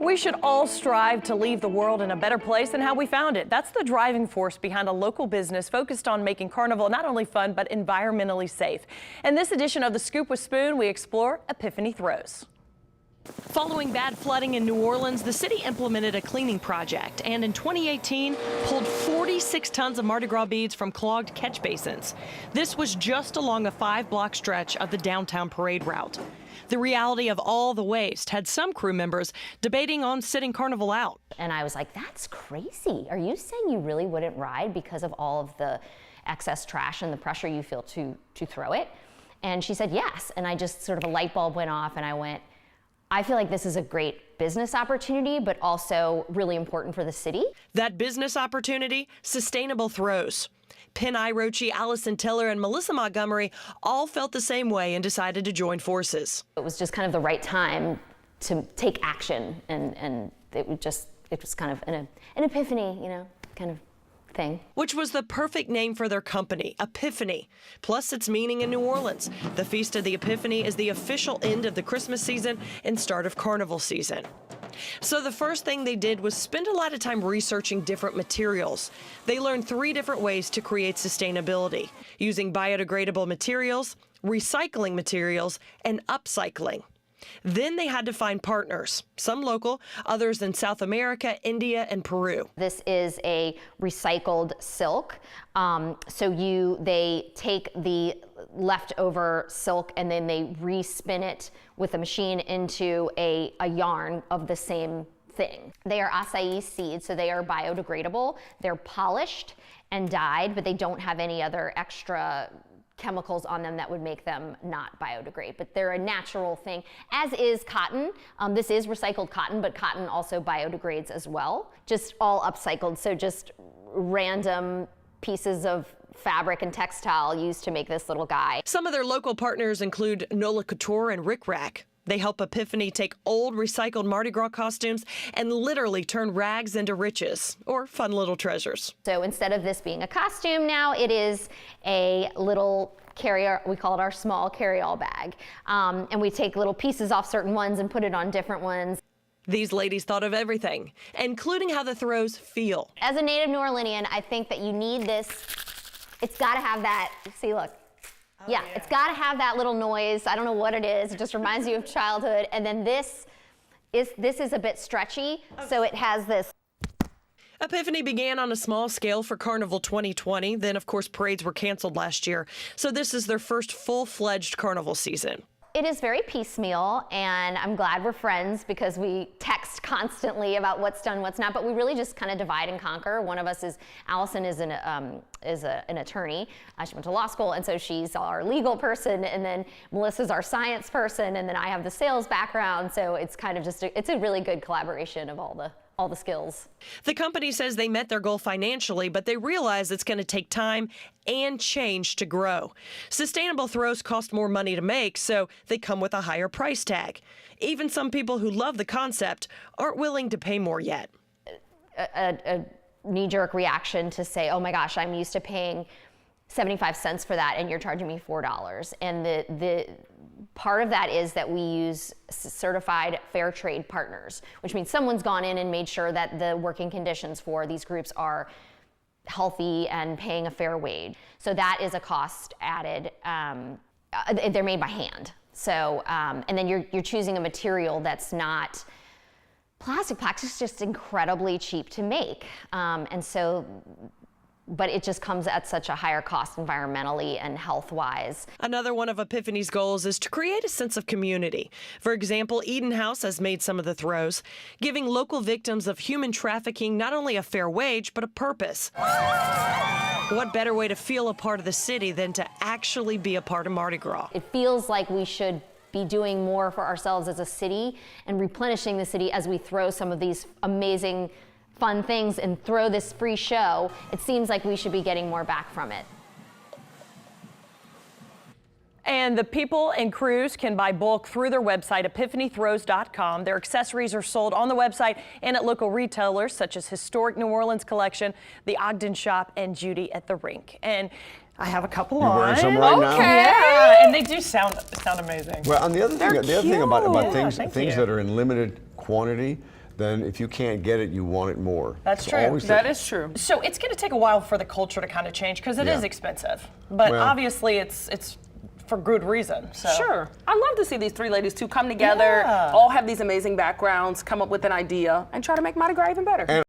We should all strive to leave the world in a better place than how we found it. That's the driving force behind a local business focused on making Carnival not only fun, but environmentally safe. In this edition of The Scoop with Spoon, we explore Epiphany Throws. Following bad flooding in New Orleans, the city implemented a cleaning project and in 2018 pulled 46 tons of Mardi Gras beads from clogged catch basins. This was just along a 5-block stretch of the downtown parade route. The reality of all the waste had some crew members debating on sitting Carnival out. And I was like, that's crazy. Are you saying you really wouldn't ride because of all of the excess trash and the pressure you feel to throw it? And she said yes. And I just sort of a light bulb went off and I went, I feel like this is a great business opportunity, but also really important for the city. That business opportunity, Sustainable Throws. Penn Irochi, Allison Tiller, and Melissa Montgomery all felt the same way and decided to join forces. It was just kind of the right time to take action, and it was kind of an epiphany, you know, kind of thing. Which was the perfect name for their company, Epiphany, plus its meaning in New Orleans. The Feast of the Epiphany is the official end of the Christmas season and start of Carnival season. So the first thing they did was spend a lot of time researching different materials. They learned 3 different ways to create sustainability, using biodegradable materials, recycling materials, and upcycling. Then they had to find partners, some local, others in South America, India, and Peru. This is a recycled silk. They take the leftover silk and then they respin it with a machine into a yarn of the same thing. They are acai seeds, so they are biodegradable. They're polished and dyed, but they don't have any other extra chemicals on them that would make them not biodegrade, but they're a natural thing, as is cotton. This is recycled cotton, but cotton also biodegrades as well. Just all upcycled, so just random pieces of fabric and textile used to make this little guy. Some of their local partners include Nola Couture and Rick Rack. They help Epiphany take old recycled Mardi Gras costumes and literally turn rags into riches or fun little treasures. So instead of this being a costume now, it is a little carrier, we call it our small carry-all bag. And we take little pieces off certain ones and put it on different ones. These ladies thought of everything, including how the throws feel. As a native New Orleanian, I think that you need this. It's gotta have that, see, look. Yeah, it's got to have that little noise. I don't know what it is. It just reminds you of childhood. And then this is a bit stretchy, so it has this. Epiphany began on a small scale for Carnival 2020. Then, of course, parades were canceled last year. So this is their first full-fledged Carnival season. It is very piecemeal, and I'm glad we're friends because we text constantly about what's done, what's not, but we really just kind of divide and conquer. One of us is, Allison is an attorney. She went to law school, and so she's our legal person, and then Melissa's our science person, and then I have the sales background, so it's kind of just, it's a really good collaboration of all the skills. The company says they met their goal financially, but they realize it's going to take time and change to grow. Sustainable throws cost more money to make, so they come with a higher price tag. Even some people who love the concept aren't willing to pay more yet. A knee-jerk reaction to say, oh my gosh, I'm used to paying 75 cents for that and you're charging me $4. And the part of that is that we use certified fair trade partners, which means someone's gone in and made sure that the working conditions for these groups are healthy and paying a fair wage. So that is a cost added. They're made by hand. So, and then you're choosing a material that's not plastic. Plastic's just incredibly cheap to make. But it just comes at such a higher cost environmentally and health-wise. Another one of Epiphany's goals is to create a sense of community. For example, Eden House has made some of the throws, giving local victims of human trafficking not only a fair wage, but a purpose. What better way to feel a part of the city than to actually be a part of Mardi Gras? It feels like we should be doing more for ourselves as a city and replenishing the city as we throw some of these amazing fun things and throw this free show. It seems like we should be getting more back from it. And the people and crews can buy bulk through their website, epiphanythrows.com. Their accessories are sold on the website and at local retailers such as Historic New Orleans Collection, the Ogden Shop, and Judy at the Rink. And I have a couple on. You're wearing some right now? Yeah, and they do sound amazing. Well, and the other thing about Yeah, things that are in limited quantity, then if you can't get it, you want it more. That's It's true. always That is true. So it's going to take a while for the culture to kind of change because it Yeah. is expensive, but Well- obviously it's for good reason. So. Sure. I love to see these three ladies too come together, Yeah. all have these amazing backgrounds, come up with an idea, and try to make Mardi Gras even better.